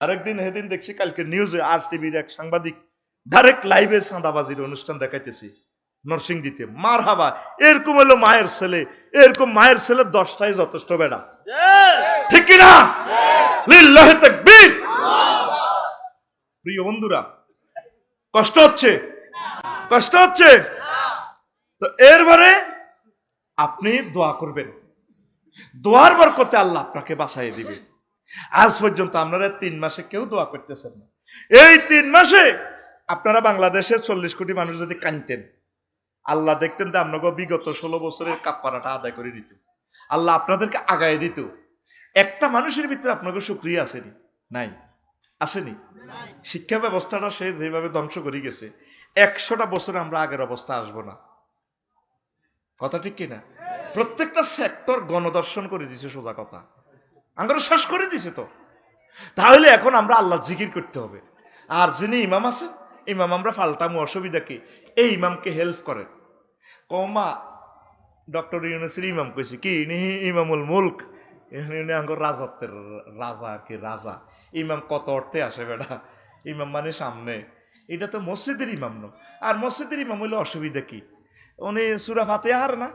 আরেকদিন সেদিন দেখছি কালকে নিউজে আর টিভির এক সাংবাদিক ডাইরেক্ট লাইভে চাঁদাবাজির অনুষ্ঠান দেখাইতেছি নরসিংদীতে। মার হাবা, এরকম হলো মায়ের ছেলে, এরকম মায়ের ছেলে 10টাই যথেষ্ট বেড়া, ঠিক কিনা? লিল্লাহি তাকবীর। প্রিয় বন্ধুরা, কষ্ট হচ্ছে, কষ্ট হচ্ছে তো এরবারে আপনি দোয়া করবেন, দোয়ার বরকতে আল্লাহ আপনাকে বাঁচাই দিবে। আজ পর্যন্ত আপনারা 3 মাসে কেউ দোয়া করতেছেন না। এই 3 মাসে আপনারা বাংলাদেশে 40 কোটি মানুষ যদি কানতেন, আল্লাহ দেখতেন যে আপনাকে বিগত 16 বছরের কাপ্পারাটা আদায় করে দিত, আল্লাহ আপনাদেরকে আগায় দিত। একটা মানুষের ভিতরে আপনাকে শুকরিয়া আসেনি? নাই, আসেনি? শিক্ষা ব্যবস্থাটা সে যেভাবে ধ্বংস করে গেছে, 100টা বছরে আমরা আগের অবস্থা আসবো না। কথা ঠিক কিনা? প্রত্যেকটা সেক্টর গণদর্শন করে দিছে, সোজা কথা, আমরা শেষ করে দিছে। তো তাহলে এখন আমরা আল্লাহ জিকির করতে হবে। আর যিনি ইমাম আছে, ইমাম আমরা ফাল্টামু, অসুবিধা কি? এই ইমামকে হেল্প করেন। কমা ডক্টর ইউনুসের ইমাম কইছে কি, ইমামুল মুলক, রাজত্বের রাজা আর কি, রাজা। ইমাম কত অর্থে আসে বেটা? ইমাম মানে সামনে, এটা তো মসজিদের ইমাম ন। আর মসজিদের ইমাম হইলে অসুবিধা কি? উনি সূরা ফাতিহা হার না,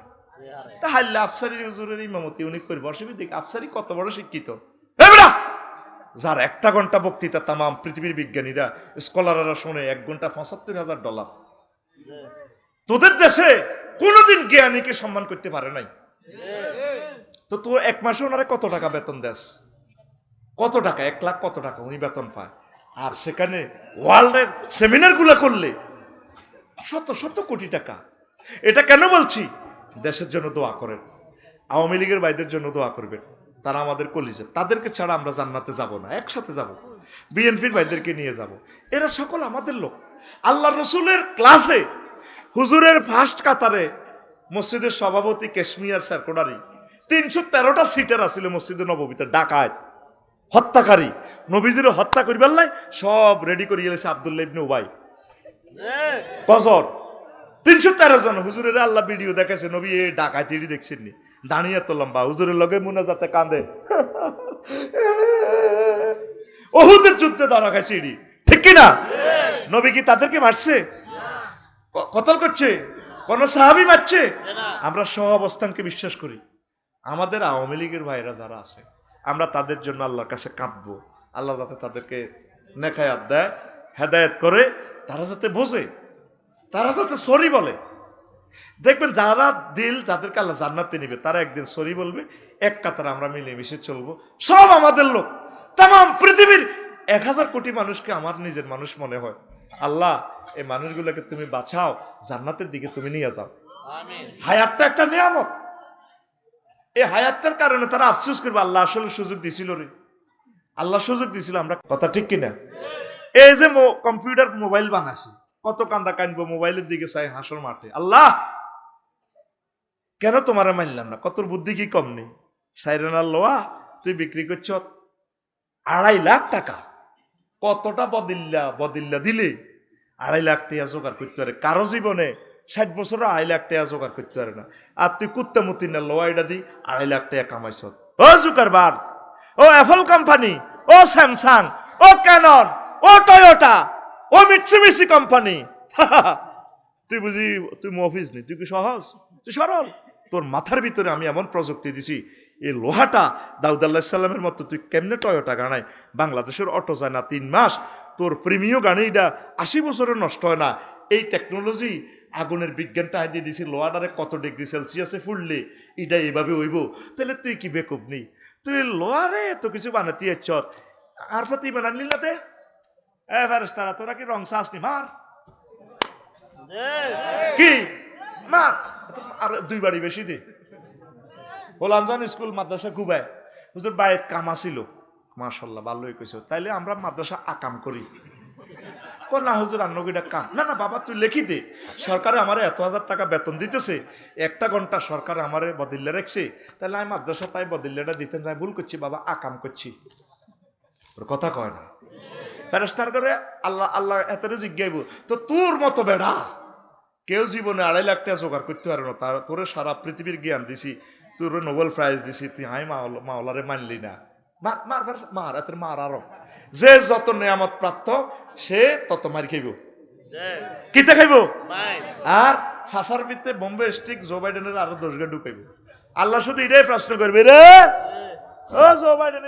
তাহলে আফসারি হুজুরের ইমামতি উনি করবে, অসুবিধা কি? আফসারি কত বড় শিক্ষিত, যার 1 ঘন্টা বক্তৃতা তাম পৃথিবীর বিজ্ঞানীরা স্কলাররা শুনে, 1 ঘন্টা $75,000। তোদের দেশে কোনোদিন জ্ঞানীকে সম্মান করতে পারে নাই। তো তোর 1 মাসে ওনারা কত টাকা বেতন দেস? কত টাকা? 1 লাখ কত টাকা উনি বেতন পায়। আর সেখানে ওয়ার্ল্ডের সেমিনার গুলা করলে শত শত কোটি টাকা। এটা কেন বলছি? দেশের জন্য দোয়া করেন, আওয়ামী লীগের ভাইদের জন্য দোয়া করবেন, তারা আমাদের কলিজা, তাদেরকে ছাড়া আমরা জান্নাতে যাব না, একসাথে যাব। বিএনপির ভাইদেরকে নিয়ে যাব, এরা সকল আমাদের লোক। আল্লাহ রসুলের ক্লাসে হুজুরের ফার্স্ট কাতারে মসজিদের সভাপতি কাশ্মীর সার্কোডারি, 313টা সিটার আছিল মসজিদে নববীতে। ডাকাত, হত্যাকারী, নবীজির হত্যা করিবার লাই সব রেডি করিয়ে গেছে আব্দুল্লাহ ইবনে উবাই। কজন? 313 জন। হুজুরের আল্লাহ ভিডিও দেখাছে, নবী এই ডাকাতিরি দেখছেন নি? দাঁড়িয়ে তো লম্বা, হুজুরের লগে মুনাজাতে কাঁদে। ওহুদের যুদ্ধে দাঁড়া খাইছে ইডি, ঠিক কিনা? নবী কি তাদেরকে মারছে, কতল করছে? কোন সাহাবী মারছে? আমরা সহ অবস্থানকে বিশ্বাস করি। আমাদের আওয়ামী লীগের ভাইরা যারা আছে, আমরা তাদের জন্য আল্লাহর কাছে কাঁদবো, আল্লাহ যাতে তাদেরকে নেখায়াত দেয়, হেদায়েত করে, তারা যাতে বোঝে, তারা যাতে সরি বলে। দেখবেন যারা দিল, যাদেরকে আল্লাহ জান্নাতে নিবে, তারা একদিন সরি বলবে। এক কাতারে আমরা মিলেমিশে চলবো, সব আমাদের লোক। তাম পৃথিবীর 1000 কোটি মানুষকে আমার নিজের মানুষ মনে হয়। আল্লাহ এই মানুষগুলোকে তুমি বাঁচাও, জান্নাতের দিকে তুমি নিয়ে যাও। হায়াতটা একটা নিয়ামত। এই হায়াতটার কারণে তারা আফসোস করবে, আল্লাহ আসলে সুযোগ দিছিল রে, আল্লাহ সুযোগ দিছিল আমরা। কথা ঠিক কিনা? এই যে কম্পিউটার মোবাইল বানাইছে, কত কান্দা কানবো মোবাইলের দিকে চাই হাসর মাঠে। আল্লাহ কেন তোমার মানলাম না? কত বুদ্ধি কি কম নেই? সাইরেনার লোয়া তুই বিক্রি করছ 2.5 লাখ টাকা। কতটা বদিল্লা দিলে 2.5 লাখ টাকা জোগাড় করতে পারে? কারো জীবনে 60 বছর 2.5 লাখ টাকা জোগাড় করতে পারে না। আর তুই কুত্তা মুতি না লোয়া এটা দি 2.5 লাখ টাকা কামাইছ। ও জুকারবার, ও অ্যাপল কোম্পানি, ও স্যামসাং, ও ক্যানন, ও টয়োটা, ও মিৎসুবিশি কোম্পানি, তুই বুঝি তুই মফিজ নেই? তুই কি সহজ? তুই সরল। তোর মাথার ভিতরে আমি এমন প্রযুক্তি দিছি, এই লোহাটা দাউদ আলাইহিস সালামের মতো তুই কেমনে টয়োটা গানায়? বাংলাদেশের অটো যায় না 3 মাস, তোর প্রিমিয় গাড়িটা 80 বছরে নষ্ট হয় না। এই টেকনোলজি, আগুনের বিজ্ঞানটা দিয়ে দিছি, লোহাটারে কত ডিগ্রি সেলসিয়াসে ফুললে এটা এইভাবে হইব। তাহলে তুই কি বেকুব নেই? তুই লোহারে এত কিছু বানাতে চত আর ফাতি বানান নিলাতে। ফেরেশতারা তোরা কি রং চাসনি? মার কি মার, আর 2 বাড়ি বেশি দে। হোলাঞ্জন স্কুল মাদ্রাসা গুবায় হুজুর বাইরে কামা ছিল, মাশাআল্লাহ ভালোই কইছো। তাইলে আমরা মাদ্রাসা আকাম করি না হুজুর? আন্নগিটা কাম না, না বাবা তুই লেখি দে। সরকারে আমারে এত 1000 টাকা বেতন দিতেছে, 1 ঘন্টা সরকার আমারে বদিল্লা রাখছে, তাহলে আমি মাদ্রাসা তাই বদিল্লাটা দিতেন, তাই ভুল করছি বাবা, আকাম করছি। ওর কথা কয় না। ফেরেশতার করে আল্লাহ আল্লাহ এতরে জিজ্ঞাইব, তো তোর মতো বেড়া কেউ জীবনে 2.5 লাখ টাকা জোগাড় করতে পারে না, তার তোরে সারা পৃথিবীর জ্ঞান দিছি, তোর নোবেল প্রাইজ দিছি, তুই হাই মাওলারে মানলি না? মার মার মার, এত মার আরো। যে যত নিয়ামত প্রাপ্ত সে তত মার খাইব, কিতে খাইব। আর ফাঁসার ভিতরে বোম্বে স্টিক জো বাইডেনের আরো 10 গা ঢুকাইব। আল্লাহ শুধু এটাই প্রশ্ন করবে, রে ও জো বাইডেন,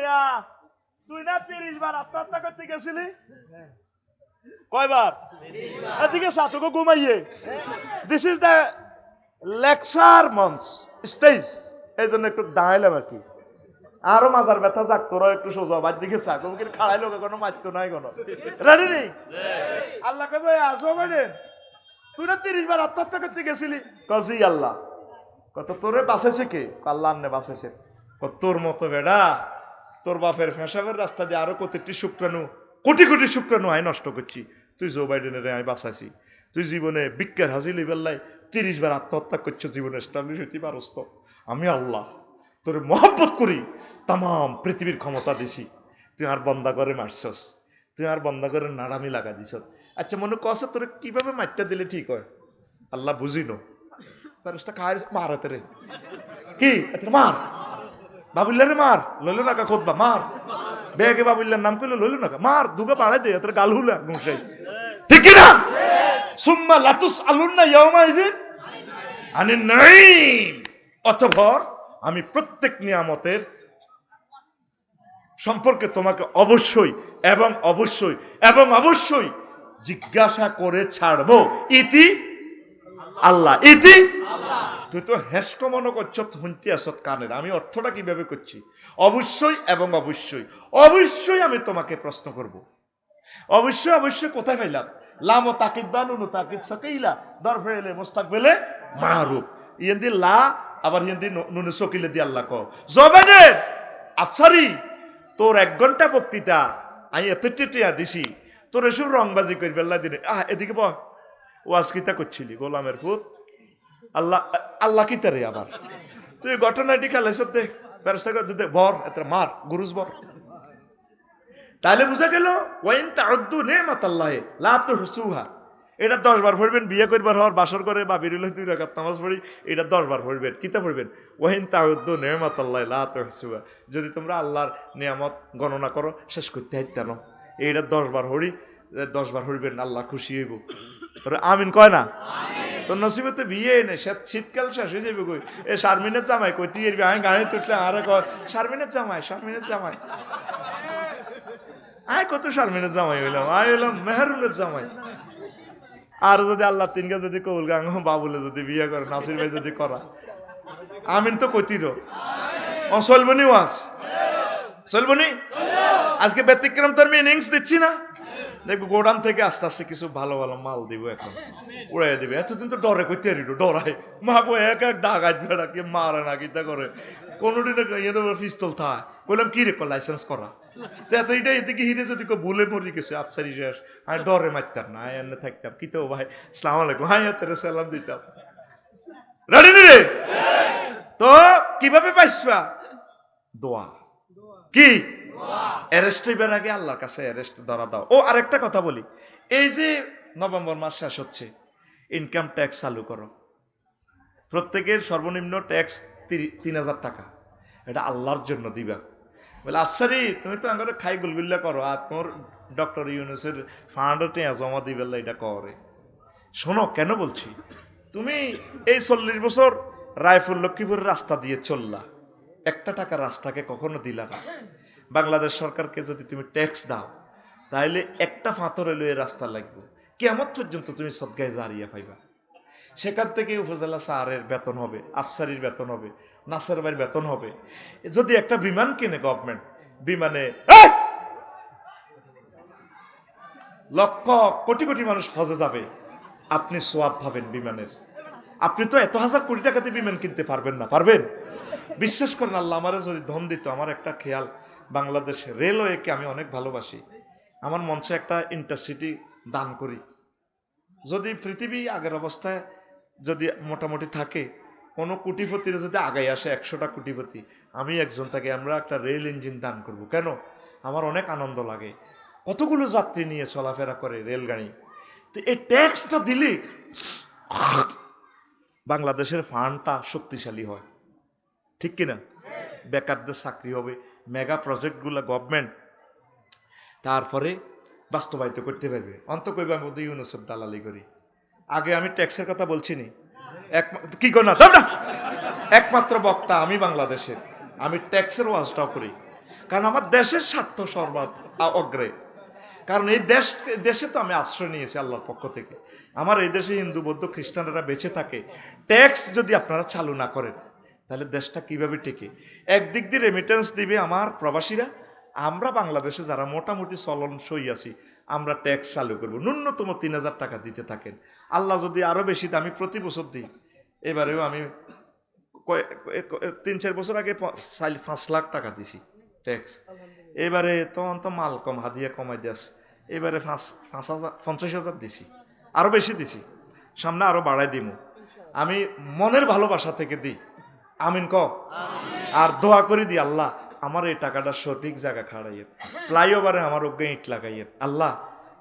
তুই না 30 বার আত্মহত্যা করতে গেছিলি? কয়বার? এদিকে সাতকে ঘুমাইয়ে। দিস ইজ দ্য লেকচার মঞ্চ স্টেজ, এই জন্য একটু দাঁড়াইলাম আর কি। আরো মাজার ব্যথা যাক, তোরা একটু সোজা বাদ দিকে চাক, খাড়াই লোক কোনো মারতো নাই কোনো। রেডি নেই? আল্লাহ কবে আসো মানে তুই না 30 বার আত্মহত্যা করতে গেছিলি? কজি আল্লাহ। কত তোরে বাঁচাইছে কে? আল্লাহ আন্নে বাঁচাইছে। তোর মতো বেড়া, তোর বাপের ফেসাবের রাস্তা দিয়ে আরো কতটি শুক্রাণু, কোটি কোটি শুক্রাণু আয় নষ্ট করছি, তুই জো বাইডেনের আয় বাঁচাইছি। তুই জীবনে বিজ্ঞার হাজিলি বেল্লাই 30 বার আত্মহত্যা করছো, জীবনে এস্টাবলিশ হইতে পারস তো? আমি আল্লাহ তোর মহব্বত করি, তাম পৃথিবীর ক্ষমতা দিছি, তুই আর বন্দা করে মারছস, তুই আর বন্দা করে নাড়ামি লাগা দিছ। আচ্ছা মনে কস তোর কিভাবে মারটা দিলে ঠিক হয়? আল্লাহ বুঝিনো খায় মারাতে রে কি মার, বাবুল্লারে মার, লইল না খোদবা মার, বেগে বাবুল্লার নাম করলে লইল না মার, দুগা বাড়াই দে তোর গাল হুলা ঘুষাই, ঠিক না? সুম্মা লাতুস আলুন্না ইয়াউমা ইজিন আনিন নাঈম। অতঃপর আমি প্রত্যেক নিয়ামতের সম্পর্কে তোমাকে অবশ্যই এবং অবশ্যই এবং অবশ্যই জিজ্ঞাসা করে ছাড়বো। ইতি আল্লাহ, ইতি তুই তো হেস্ক মনে করছ, শুনতে আসত কানের। আমি অর্থটা কিভাবে করছি? অবশ্যই এবং অবশ্যই অবশ্যই আমি তোমাকে প্রশ্ন করব। অবশ্যই অবশ্যই কোথায় পাইলাম? লামো তাকিদ বা নুনু তাকিদ সকাইলা দরফেলে মুস্তাকবেলে মারুফ, ইয়েন্দি লা আবার হিন্দি নুনে সকিলে দিয়ে আল্লাহ কও জবানের আফসারি তোর 1 ঘন্টা বক্তৃতা আমি এত টিয়া দিছি, তোর এসব রংবাজি করবে আল্লাহ দিনে। এদিকে বল, ওয়াজ কিতা করছিলি গোলামের পুত? আল্লাহ আল্লাহ কিতারে আবার তুই ঘটনাটি খেলাইছ দেখ ব্যবস্থা করে দে, বর এত মার গুরুজ বর। তাহলে বুঝা গেল ওয়াইন তাউদ্দু নিমাতাল্লাহ লা তুহসুহা। এটা 10 বার পড়বেন, বিয়ে করবার হওয়ার বাসর করে বা বিরুলে 2 রাকাত নামাজ পড়ি, এটা 10 বার পড়বেন। কিতা পড়বেন? ওয়াইন তাউদ্দু নিমাতাল্লাহ লা তুহসুহা। যদি তোমরা আল্লাহর নিয়ামত গণনা করো শেষ করতে হাইতা না, এইটা 10 বার হড়ি, 10 বার হইবেন, আল্লাহ খুশি হইব। আমিন কয় না? তোর নসিবতে বিয়ে এনে শীতকাল শেষ হয়ে যাবে। কই এ শারমিনের জামাই কই তুই এরবি? আমি গাড়ি তুলছে আরে কয় শারমিনের জামাই, শারমিনের জামাই। আয় কত শারমিনের জামাই হইলাম, আয় হইলাম মেহরুনের জামাই। আর যদি আল্লাহ 3 কে যদি কবুল গাঙ্গ বাবুলে যদি বিয়ে করে, নাসির ভাই যদি করা, আমিন তো কইতির চলবনি ওয়াজ চলবনি। আজকে ব্যতিক্রম তোর মিনিংস দিচ্ছি না, দেখবো গোডাউন থেকে আস্তে আস্তে কিছু ভালো ভালো মাল দিব, এখন উড়াই দিবে। এতদিন তো ডরে কইতে ডরাই মা গো এক এক ডাকাত বেড়াকে মারে না কিতা করে কোনোদিন পিস্তল থাক বললাম কি রে লাইসেন্স করা এটা এদিকে হিরে যদি ভুলে মরি গেছে আফসারি শেষ, আমি ডরে মারতাম না, এনে থাকতাম কি তো ভাই সালাম আলাইকুম হাই হাতের সালাম দিতাম। রেডি রে? তো কিভাবে পাইছবা? দোয়া। কি অ্যারেস্ট হইবার আগে আল্লাহর কাছে অ্যারেস্ট ধরা দাও। ও আরেকটা কথা বলি, এই যে নভেম্বর মাস শেষ হচ্ছে, ইনকাম ট্যাক্স চালু করো। প্রত্যেকের সর্বনিম্ন ট্যাক্স 3000 টাকা, এটা আল্লাহর জন্য দিবা। বলে আফসারি তুমি তো আমার খাই গুলগুল্লা করো, আর তোমার ডক্টর ইউনুসের ফান্ডে জমা দিবেলা এটা করে। শোনো কেন বলছি, তুমি এই 40 বছর রায়পুর লক্ষ্মীপুরের রাস্তা দিয়ে চললা, 1 টাকা রাস্তাকে কখনো দিলা না। বাংলাদেশ সরকারকে যদি তুমি ট্যাক্স দাও তাহলে একটা ফাঁতর এলো এই রাস্তা লাগবে, কিয়ামত পর্যন্ত তুমি সদগায়ে জারিয়া পাইবা। সেখান থেকে উপজেলা স্যারের বেতন হবে, আফসারির বেতন হবে, নাসের ভাইয়ের বেতন হবে। যদি একটা বিমান কিনে গভর্নমেন্ট, বিমানে লক্ষ কোটি কোটি মানুষ হজে যাবে, আপনি সোয়াব পাবেন বিমানের। আপনি তো এত হাজার কোটি টাকাতে বিমান কিনতে পারবেন না, পারবেন? বিশ্বাস করেন, আল্লাহ আমারে যদি ধন দিত, আমার একটা খেয়াল, বাংলাদেশ রেলওয়েকে আমি অনেক ভালোবাসি, আমার মঞ্চে একটা ইন্টারসিটি দান করি। যদি পৃথিবী আগের অবস্থায় যদি মোটামুটি থাকে, কোনো কোটিপতিরা যদি আগাই আসে 100টা কোটিপতি, আমি একজন তাকে আমরা একটা রেল ইঞ্জিন দান করব। কেন? আমার অনেক আনন্দ লাগে, কতগুলো যাত্রী নিয়ে চলাফেরা করে রেলগাড়ি। তো এই ট্যাক্সটা দিলে বাংলাদেশের ফান্ডটা শক্তিশালী হয়, ঠিক কিনা? বেকারদের চাকরি হবে, মেগা প্রজেক্টগুলো গভর্নমেন্ট তারপরে বাস্তবায়িত করতে পারবে। অন্ত কইবা আমি বোধহয় ইউনুসের দালালি করি। আগে আমি ট্যাক্সের কথা বলছি নি, কি কর না না, একমাত্র বক্তা আমি বাংলাদেশের, আমি ট্যাক্সের ওয়াজটাও করি, কারণ আমার দেশের স্বার্থ অগ্রে। কারণ এই দেশে তো আমি আশ্রয় নিয়েছি আল্লাহর পক্ষ থেকে। আমার এই দেশে হিন্দু বৌদ্ধ খ্রিস্টানরা বেঁচে থাকে। ট্যাক্স যদি আপনারা চালু না করেন তাহলে দেশটা কিভাবে টেকে? একদিক দিয়ে রেমিটেন্স দিবে আমার প্রবাসীরা, আমরা বাংলাদেশে যারা মোটামুটি চলনসই আছি আমরা ট্যাক্স চালু করব, ন্যূনতম 3,000 টাকা দিতে থাকেন। আল্লাহ যদি আরও বেশি দেয়, আমি প্রতি বছর দিই, এবারেও আমি 3-4 বছর আগে 5 লাখ টাকা দিছি ট্যাক্স। এবারে তখন তো মাল কম, হাদিয়া কমাই দিয়াস, এবারে 50,000 দিছি, আরও বেশি দিছি, সামনে আরও বাড়াই দিব। আমি মনের ভালোবাসা থেকে দিই, আমিন ক, আর দোয়া করে দিই আল্লাহ আমার এই টাকাটা সঠিক জায়গা খাড়াইয়ের, ফ্লাইওভারে আমার অজ্ঞে ইট লাগাইয়ের, আল্লাহ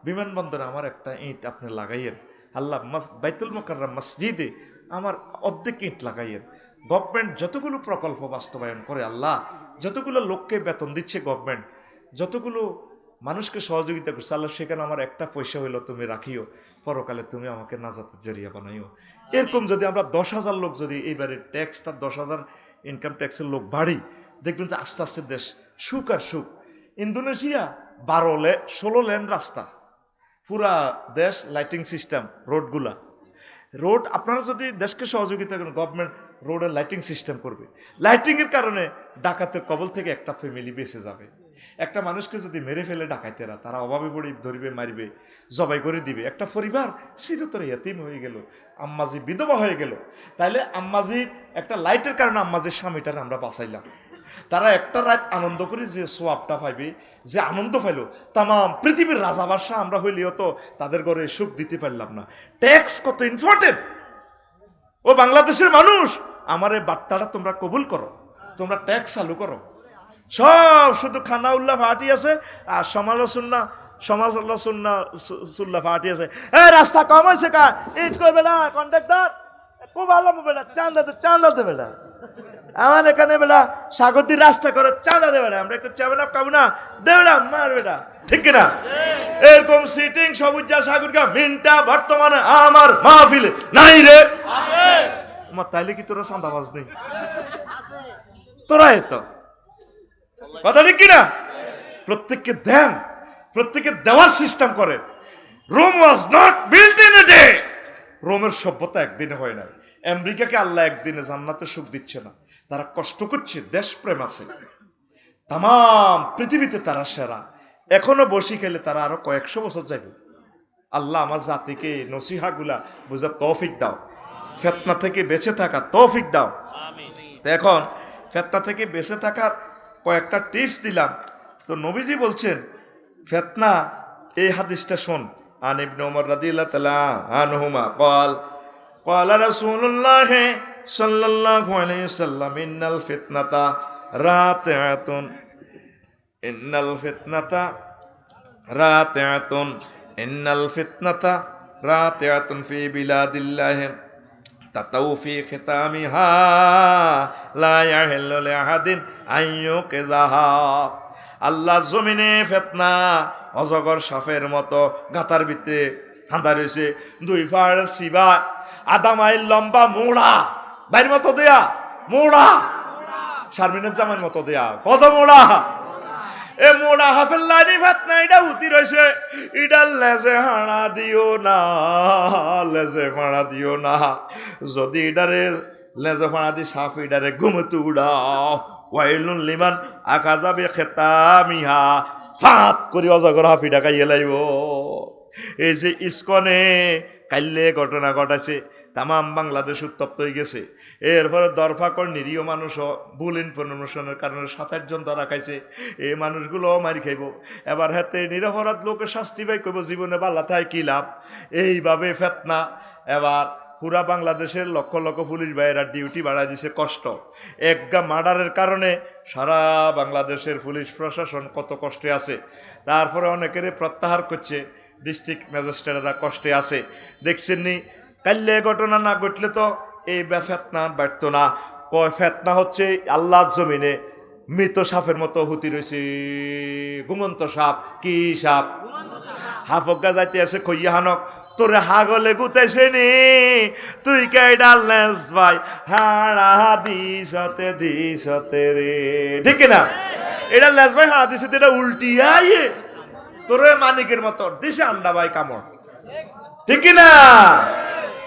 বিমানবন্দরে আমার একটা ইট আপনি লাগাইয়ের, আল্লাহ বাইতুল মুকাররম মসজিদে আমার অর্ধেক ইট লাগাইয়ের। গভর্নমেন্ট যতগুলো প্রকল্প বাস্তবায়ন করে আল্লাহ, যতগুলো লোককে বেতন দিচ্ছে গভর্নমেন্ট, যতগুলো মানুষকে সহযোগিতা করছে আল্লাহ, সেখানে আমার একটা পয়সা হইলো তুমি রাখিও, পরকালে তুমি আমাকে নাজাতের জরিয়া বানাইও। এরকম যদি আমরা 10,000 লোক যদি এইবারে ট্যাক্সটা 10,000 ইনকাম ট্যাক্সের লোক বাড়ি, দেখবেন যে আস্তে আস্তে দেশ সুখ আর সুখ। ইন্দোনেশিয়া 16 লেন রাস্তা, পুরা দেশ লাইটিং সিস্টেম, রোডগুলা রোড আপনারা যদি দেশকে সহযোগিতা করেন, গভর্নমেন্ট রোডের লাইটিং সিস্টেম করবে। লাইটিংয়ের কারণে ডাকাতের কবল থেকে একটা ফ্যামিলি বেঁচে যাবে। একটা মানুষকে যদি মেরে ফেলে ডাকাইতেরা, তারা অভাবে পড়ে ধরবে, মারবে, জবাই করে দিবে, একটা পরিবার চিরতরে ইয়তীম হয়ে গেল, আম্মাজি বিধবা হয়ে গেল। তাইলে আম্মাজির একটা লাইটের কারণে আম্মাজির স্বামীটার আমরা বাঁচাইলাম। তারা একটা রাত আনন্দ করে যে সোয়াবটা পাইবে, যে আনন্দ পাইল, তাম পৃথিবীর রাজা বাদশাহ আমরা হইলেও তো তাদের ঘরে সুখ দিতে পারলাম না। ট্যাক্স কত ইম্পর্টেন্ট। ও বাংলাদেশের মানুষ, আমার এই বার্তাটা তোমরা কবুল করো, তোমরা ট্যাক্স চালু করো। সব শুধু খানা উল্লাহ ফাটি আছে আর সমালোচনা ফাটি আছে। রাস্তা কম হয়েছে কা, ইট করবে না কন্ট্রাক্টর, খুব ভালো বেটা, চাঁদা দেবে না। আমার এখানে বেটা সাগরদির রাস্তা করে চাঁদা দেবে না, আমরা একটু চাবেন খাবো না, দেবে না, মার বেটা, ঠিক কিনা? এরকম সিটিং সবুজা সাগরকা মিনটা বর্তমানে আমার মাহফিলে নাই রে। আমার তাইলে কি তোরা চাঁদাবাজ নেই? তোরা এতো কথা ঠিক কিনা? প্রত্যেককে দেন, প্রত্যেকে দেওয়ার সিস্টেম করে। Rome was not built in a day. রোমের সভ্যতা একদিনে হয় না। আমেরিকাকে আল্লাহ একদিনে জান্নাতে সুখ দিচ্ছে না, তারা কষ্ট করছে, দেশপ্রেম আছে, তাম পৃথিবীতে তারা সেরা। এখনো বসি খেলে তারা আরো কয়েকশো বছর যাবে। আল্লাহ আমার জাতিকে নসিহাগুলা বুঝার তৌফিক দাও, ফিতনা থেকে বেঁচে থাকার তৌফিক দাও। এখন ফিতনা থেকে বেঁচে থাকার কয়েকটা টিপস দিলাম। তো নবীজি বলছেন ফিতনা, এই হাদিসটা শোন, আন ইবনে ওমর রাদিয়াল্লাহু তাআলা আনহুমা قال قال رسول الله صلى الله عليه وسلم ان الفتنه راتعه ان الفتنه راتعه ان الفتنه راتعه في بلاد الله تطو في ختامها لا يحل لأحد أن يوقظها। আল্লাহর জমিনে ফিতনা অজগর সাপের মতো গাতার ভিতরে হাঁদা রয়েছে, 2 ফাড় সিবা, আধা মাইল লম্বা মোড়া, বাইর মতো দেয়া মোড়া, শারমিনের জামাইয়ের মতো দেয়া, কত মোড়া, এ মোড়া হাফের লাইনি ফিতনা এটা উতি রয়েছে। এটা লেজে হাঁড়া দিও না, লেজে ফাঁড়া দিও না, যদি এটারে লেজে ফাঁড়া দি সাপ এটারে ঘুমতে উড়াও, ওয়াইলুন লিমান আকাজাবে খেতামিহা, ফাঁত করে অজগর হাফিটা খাইয়ে লাইব। এই যে ইস্কনে কাইলে ঘটনা ঘটাছে, তামাম বাংলাদেশ উত্তপ্ত হয়ে গেছে। এরপরে দরফাকর নিরীহ মানুষও ভুল ইনফরমেশনের কারণে 7-8 জন ধরা খাইছে। এই মানুষগুলো মারি খাইব। এবার হাতে নিরপরাধ লোকের শাস্তি পাই কইব, জীবনে বাল্লা থাই কি লাভ। এইভাবে ফিতনা এবার পুরা বাংলাদেশের লক্ষ লক্ষ পুলিশ ভাইয়েরা ডিউটি বাড়াই দিছে, কষ্ট। একগা মার্ডারের কারণে সারা বাংলাদেশের পুলিশ প্রশাসন কত কষ্টে আছে। তারপরে অনেকের প্রত্যাহার করছে, ডিস্ট্রিক্ট ম্যাজিস্ট্রেটরা কষ্টে আছে। দেখছেন নি, কাল্লে ঘটনা না ঘটলে তো এই ফিতনা বাড়তো না। ফিতনা হচ্ছে আল্লাহর জমিনে মৃত সাপের মতো হুতি রয়েছে, ঘুমন্ত সাপ। কি সাপ? হাফগা যাইতে আছে কইয়া হানক, তোরে হাগলে গুতাইছে নি, তুই কে ডালনেস ভাই হাড়া দিশতে রে, ঠিক না? এটা লেস ভাই হা দিছে, এটা উল্টিয়া তোরে মানিকের মতো দিছে আন্ডা ভাই কামড়, ঠিক না?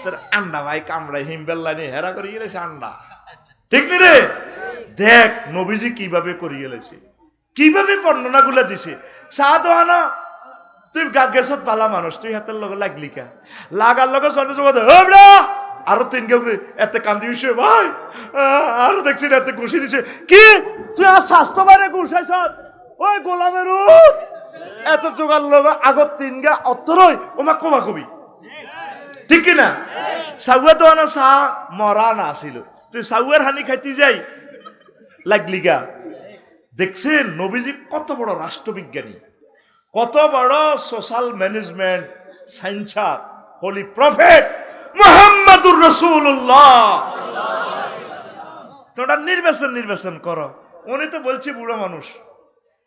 তোর আন্ডা ভাই কামড়াই হিমবেল্লা নিয়ে হেরা করে গেলেছে আন্ডা, ঠিক নি রে? দেখ নবীজি কিভাবে করিয়ে গেলেছে, কিভাবে বর্ণনা গুলা দিছে। সাদওয়ানা তুই গেছত বালা মানুষ, তুই হাতের লগে লাগলি কা, লাগার লগে চলে জগতে আরো তিন কেউ এতে কান্দি উঠছে ভাই, আরো দেখছি এতে ঘুষি দিছে। কি তুই আর স্বাস্থ্য বাইরে ঘুষাইছ? ওই গোলামের এত জোগাড় লগে আগত তিন গা অত্তরই ওমা কমা কবি, ঠিক কিনা? সাগুয়া তো আনা চা মরা না আসিল, তুই সাগুয়ার হানি খাইতে যাই লাগলি গা। দেখছেন নবীজি কত বড় রাষ্ট্রবিজ্ঞানী, কত বড় সোশ্যাল ম্যানেজমেন্ট সাইন্সার, হোলি প্রফেট মুহাম্মাদুর রাসূলুল্লাহ। তোমরা নির্বাচন করো। উনি তো বলছি বুড়ো মানুষ,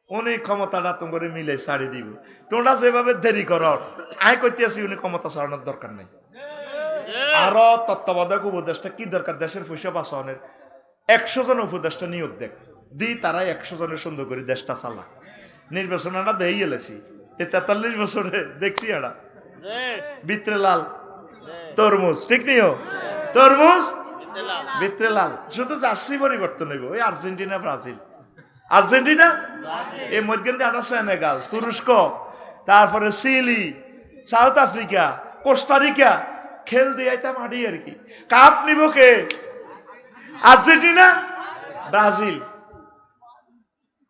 উনি ক্ষমতাটা তোমাকে মিলে ছাড়ি দিব। তোমরা যেভাবে দেরি করো, আয় করতে আসি উনি ক্ষমতা ছাড়ানোর দরকার নেই। আরো তত্ত্বাবধায়ক উপদেষ্টা কি দরকার? দেশের পয়সা বাঁচানোর 100 জন উপদেষ্টা নিয়োগ দেখ দি, তারাই 100 জনের সুন্দর করে দেশটা চালা। নির্বাচন আমরা দেই গেলেছি, এই 43 বছরে দেখছি এরা বিত্রে লাল তরমুজ, ঠিক নিও তরমুজ বিত্রে লাল, শুধু জার্সি পরিবর্তন হইব। ওই আর্জেন্টিনা ব্রাজিল, আর্জেন্টিনা এই মধ্যে আনা সেনেগাল, তুরস্ক, তারপরে চিলি, সাউথ আফ্রিকা, কোস্টারিকা খেল দিয়াইতাম আডি আর কি। কাপ নিব কে? Argentina Brazil.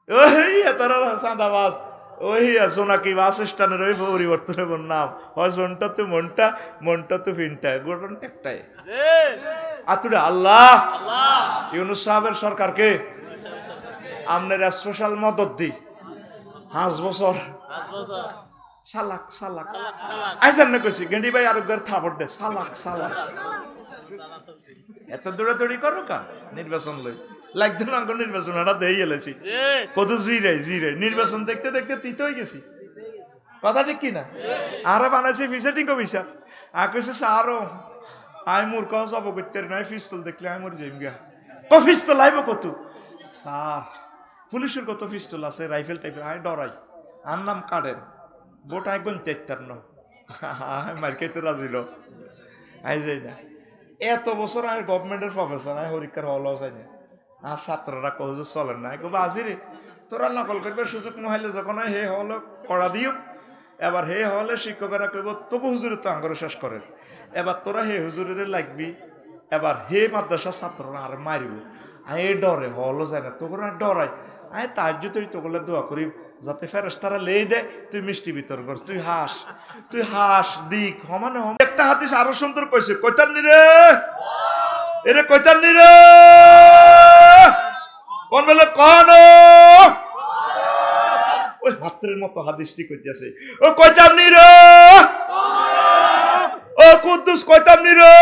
ওই তারা চাঁদাবাজ, ওই সোনাকি বাস স্ট্যান্ডের ওই পরিবর্তনের নাম হয় জনটা তো মনটা তো ফিনটা, গঠন একটাই। আতুরে আল্লাহ ইউনূস সাহেবের সরকারকে আমনের স্পেশাল মদত দি 5 বছর সালাক আইসান না কইছি গেন্ডি ভাই আরোগ্যের থাপড় দে সালাক এত দৌড়াদৌড়ি করো কা নির্বাচন লই লাগতো না। নির্বাচন এটা দিয়ে গেলেছি কত জিরে নির্বাচন দেখতে দেখতে তিত হয়ে গেছি, কথা ঠিক কিনা? আরে বানাইছি ভিজিটিং অফিসার, কইছে আরো আই মূর্খ যাব করতে নাই, পিস্তল দেখলে আই মর যাইম গা। পিস্তল আইব কত স্যার? পুলিশের কত পিস্তল আছে, রাইফেল টাইফেল, আই ডরাই। আর নাম কাটেন বোট আই গুন তেত্তার ন মার খাইতে রাজিল আই যাই না। এত বছর আমি গভর্নমেন্টের প্রফেসর, আমি পরীক্ষার হল যাই না। আর ছাত্ররা কহ যে চলেন না, কব আজিরে তোরা নকল করবার সুযোগ নহাইলে যখন হে হল করা দিও, এবার হে হলে শিক্ষকেরা কইব তবু হুজুরে তো আঙ্গরে শেষ করে, এবার তোরা হে হুজুরের লাগবি, এবার হে মাদ্রাসার ছাত্ররা আর মারিব। আই ডরে হল যায় না, তোর ডরাই। আই তাহাজ্জুদের তোগুলো দোয়া করি যাতে ফেরেশতারা লেই দেয়, তুই মিষ্টি বিতর করস, তুই হাস দিক সমানে হম। একটা হাদিস আরো সুন্দর কইছে, কইতার নি রে এরে কইতার নি রে কোন বলে কোন ওই হাতের মতো হাদিসটি কইতেছে, ও কইতার নি রে ও কুদ্দুস কইতার নি রে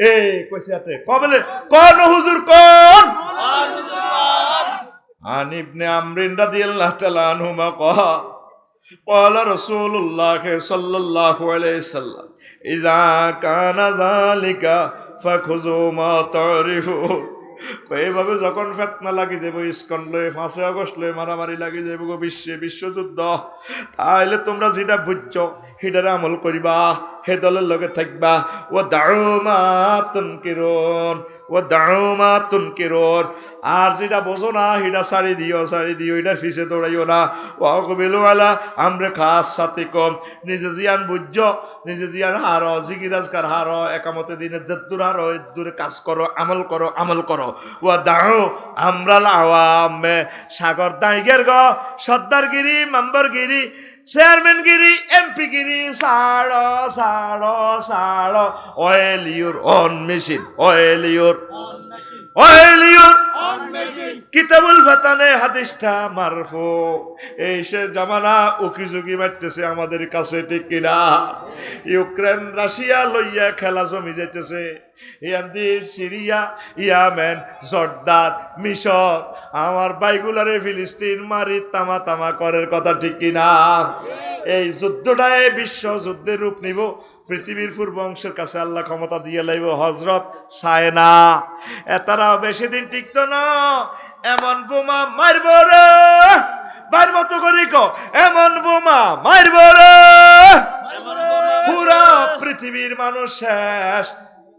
এ কইছে হাতে কবলে কোন হুজুর কোন عن ابن عمرو رضي الله تعالى عنهما قال رسول الله صلى الله عليه وسلم إذا كان ذلك فخذوا ما تعرفون। এইভাবে যখন ফেতনা লাগি যাব, ইস্কন লয়ে 5 আগস্ট লয়ে মারামারি লাগি যাব, বিশ্বযুদ্ধ, তাহলে তোমরা যেটা বুঝছো সেটারে আমল করিবা, হে দলের লগে থাকবা। ও দাউমা তুনকিরুন, আর যেটা বোঝো না সেটা ছাড়ি দিও, এটা ফিসে দৌড়াইও না। ও কবিল আলা আমরা খাস সাথে কম, নিজে জিয়ান বুঝছো, নিজে জিয়ান হারো, জিকিরাজকার হারো, একামতে দিনে যদ্দুর হারো এদ্দুরে কাজ করো, আমল করো। ও দাও আমরা লাওয়ামে সাগর দাইগের গ সর্দারগিরি, মেম্বারগিরি, চেয়ারম্যানগিরি, এমপিগিরি সাড়ো অয়েল ইউর অন মেশিন, অয়েল ইউর কিতাবুল ফাতানে হাদিসটা মারফু। এই সে জামানা উকিঝুঁকি মারতেছে আমাদের কাছে, ঠিক কিনা? ইউক্রেন রাশিয়া লইয়া খেলা জমি যাইতেছে। ইয়ান্দি সিরিয়া, ইয়ামেন, জর্দান, মিশর, আমার বাইগুলারে ফিলিস্তিন মারি তামা তামা করার কথা ঠিক কিনা? এই যুদ্ধটায় বিশ্ব যুদ্ধের রূপ নিব। পৃথিবীর পূর্ব অংশের কাছে আল্লাহ ক্ষমতা দিয়ে লাইব। হজরত চায় না, এতারাও বেশি দিন টিকতো না। এমন বোমা মারব রে, বাইর মতো করি ক, এমন বোমা মারব রে, পুরা পৃথিবীর মানুষ শেষ।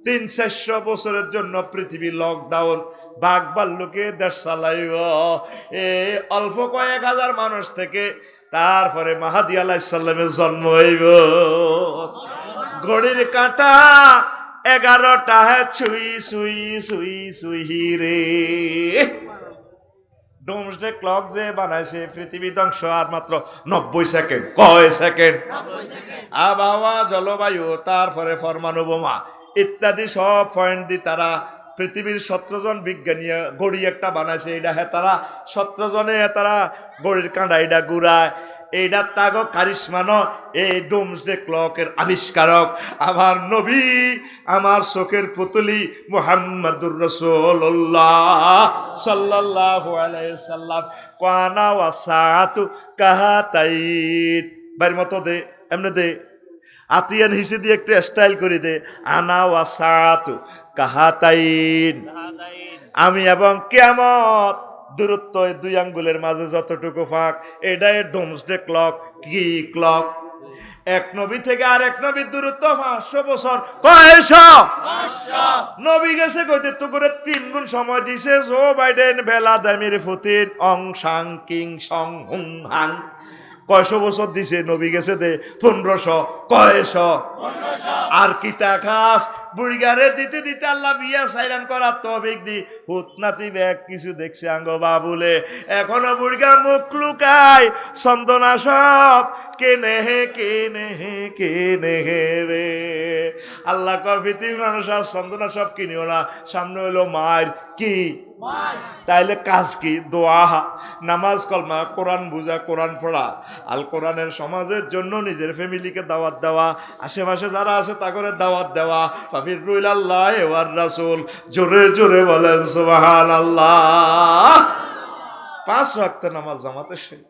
300 বছরের জন্য পৃথিবী লকডাউন, বাঘ ভাল্লুকে দেশ চালাইব। এই অল্প কয়েক হাজার মানুষ থেকে তারপরে মাহাদি আলাইহিস সালামের জন্ম হইব। ঘড়ির কাঁটা 11টা ছুই ছুই ছুই ছুই রে। ডোমসডে ক্লক যে বানাইছে, পৃথিবী ধ্বংস আর মাত্র 90 সেকেন্ড। কয় সেকেন্ড? আবহাওয়া, জলবায়ু, তারপরে পরমাণু বোমা ইত্যাদি সব পয়েন্ট দিয়ে তারা পৃথিবীর 17 জন বিজ্ঞানী গড়ি একটা বানাইছে। এটা তারা 17 জনে তারা গড়ির কাঁটা এটা ঘুরায়। এইটা তাগো কারিশমানো। এই ডোমসডে ক্লকের আবিষ্কারক আমার নবী, আমার চোখের পুতুলি মুহাম্মাদুর রাসূলুল্লাহ সাল্লাল্লাহু আলাইহি সাল্লাম। কানা ওয়াসাতু কাহাতাইন, বাইর মতো দে, এমনে দে, আতিয়ান হিসে দিয়ে একটু স্টাইল করে দে। আনা ওয়াসাতু কাহাতাইন, আমি এবং কিয়ামত দূরত্ব 2 আঙ্গুলের মাঝে যতটুকু ফাঁক, এটাই ডোমসডে ক্লক। কি ক্লক? এক নবী থেকে আর এক নবীর দূরত্ব 500 বছর। কয়শো? নবী গেছে কইতে তো করে 3 গুণ সময় দিছে জো বাইডেন, ভ্লাদিমির পুতিন, অং সাং কিং সং হুং হাং। কয়শো বছর দিছে? নবী গেছে দে 1500। কয়শো? আর কিতা খাস বুড়িগারে দিতে দিতে আল্লাহ বিয়া সাইরান করার তৌফিক দি হুতনাতি ব্যাগ কিছু দেখছে আঙ্গ বাবুলে। এখনো বুড়িগা মুখ লুকায় চন্দনা সব কেনে হে কেনে হে কেনে হে রে। আল্লাহ কয় পৃথিবীর মানুষ আর চন্দনা সব কিনিও না, সামনে হইলো মায়ের। কি? তাইলে কাজ কি? দোয়া, নামাজ, কলমা, কোরআন বুঝা, কোরআন পড়া, আল কোরআনের সমাজের জন্য নিজের ফ্যামিলিকে দাওয়াত দেওয়া, আশেপাশে যারা আছে তাদের দাওয়াত দেওয়া। ফাফিরু ইলাল্লাহি ওয়ার রাসূল, জোরে জোরে বলেন সুবহানাল্লাহ। 5 ওয়াক্ত নামাজ জামাতের সাথে,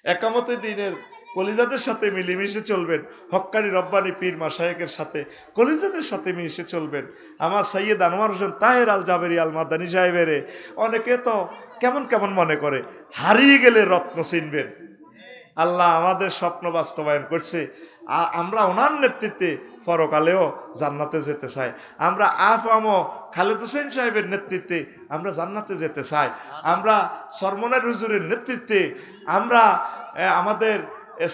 একামতে দিনের কলিজাদের সাথে মিলেমিশে চলবেন। হক্কানি রব্বানি পীর মাশায়েখের সাথে কলিজাদের সাথে মিশে চলবেন। আমার সৈয়দ আনোয়ার হোসেন তাহের আল জাবেরি আল মাদানী সাহেবের অনেকে তো কেমন কেমন মনে করে, হারিয়ে গেলে রত্ন চিনবেন। আল্লাহ আমাদের স্বপ্ন বাস্তবায়ন করছে। আমরা ওনার নেতৃত্বে পরকালেও জান্নাতে যেতে চাই। আমরা আফামো খালেদ হোসেন সাহেবের নেতৃত্বে আমরা জান্নাতে যেতে চাই। আমরা সরমনের হুজুরের নেতৃত্বে, আমরা আমাদের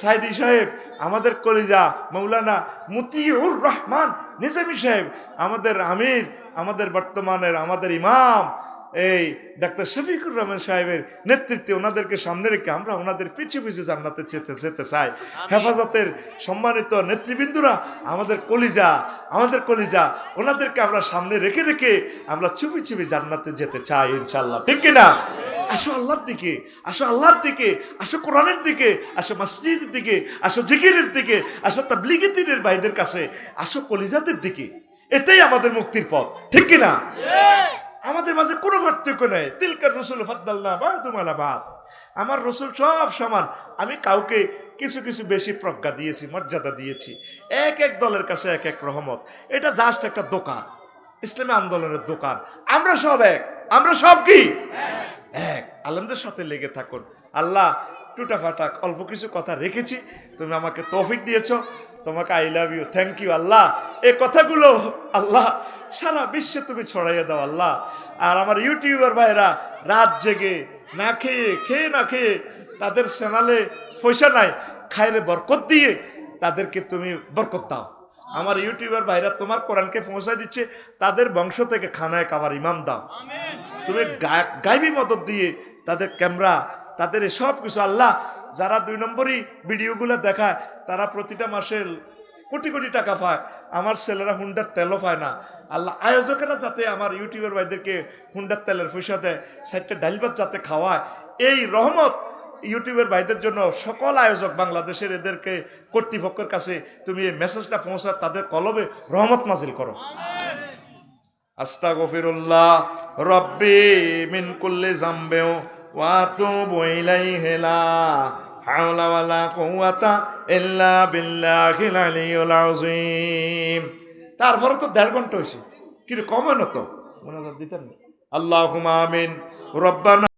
সাইদি সাহেব, আমাদের কলিজা মৌলানা মতিউর রহমান নিজামী সাহেব, আমাদের আমির, আমাদের বর্তমানের আমাদের ইমাম এই ডাক্তার শফিকুর রহমান সাহেবের নেতৃত্বে ওনাদেরকে সামনে রেখে আমরা ওনাদের পিছু পিছু জান্নাতে যেতে চাই। হেফাজতের সম্মানিত নেতৃবৃন্দুরা, আমাদের কলিজা ওনাদেরকে আমরা সামনে রেখে রেখে আমরা চুপি চুপি জান্নাতে যেতে চাই ইনশাআল্লাহ। ঠিক কিনা? আসো আল্লাহর দিকে, আসো আল্লাহর দিকে, আসো কোরআনের দিকে, আসো মসজিদের দিকে, আসো জিকিরের দিকে, আসো তাবলীগের দ্বীনের ভাইদের কাছে, আসো কলিজাদের দিকে। এটাই আমাদের মুক্তির পথ। ঠিক কিনা? আমাদের মাঝে কোনো পার্থক্য নেই। তিলকার রসুল ফাদ্দালনা বা'দুহুম আলা বা'দ, আমার রসুল সব সমান। আমি কাউকে কিছু কিছু বেশি প্রজ্ঞা দিয়েছি, মর্যাদা দিয়েছি। এক এক দলের কাছে এক এক রহমত। এটা জাস্ট একটা দোকান, ইসলামী আন্দোলনের দোকান। আমরা সব এক, আমরা সব কি এক। আলেমদের সাথে লেগে থাকুন। আল্লাহ টুটা ফাটাক অল্প কিছু কথা রেখেছি, তুমি আমাকে তৌফিক দিয়েছো, তোমাকে I love you, thank you Allah. এই কথাগুলো আল্লাহ সারা বিশ্বে তুমি ছড়াইয়ে দাও আল্লাহ। আর আমার ইউটিউবার ভাইরা রাত জেগে না খেয়ে না খেয়ে তাদের চ্যানেলে পয়সা নাই, খায়রে বরকত দিয়ে তাদেরকে তুমি বরকত দাও। আমার ইউটিউবার ভাইরা তোমার কোরআনকে পৌঁছায় দিচ্ছে, তাদের বংশ থেকে খানায় কাবার ইমাম দাও। তুমি গাইবি মদত দিয়ে তাদের ক্যামেরা, তাদের সব কিছু আল্লাহ। যারা 2 নম্বরই ভিডিওগুলো দেখায় তারা প্রতিটা মাসে কোটি কোটি টাকা পায়। আমার ছেলেরা হুন্ডার তেলও পায় না। আল্লাহ আয়োজকেরা যাতে আমার ইউটিউবের ভাইদেরকে হুন্ডার তেলের পয়সা দেয়, 4টা ডাল ভাত যাতে খাওয়ায়, এই রহমত ইউটিউবের ভাইদের জন্য সকল আয়োজক বাংলাদেশের এদেরকে কর্তৃপক্ষের কাছে তুমি এই মেসেজটা পৌঁছা, তাদের কলবে রহমত নাজিল করো। আস্তাগফিরুল্লাহ রব্বি মিন কুল্লি যামবিন ওয়া আতুবু ইলাইহি লা হাওলা ওয়ালা কুওয়াতা ইল্লা বিল্লাহিল আলিয়্যিল আযীম। তারপরে তো 1.5 ঘন্টা হয়েছে, কি কমে না তো মনে দিতেন। আল্লাহুম্মা আমিন। রব্বানা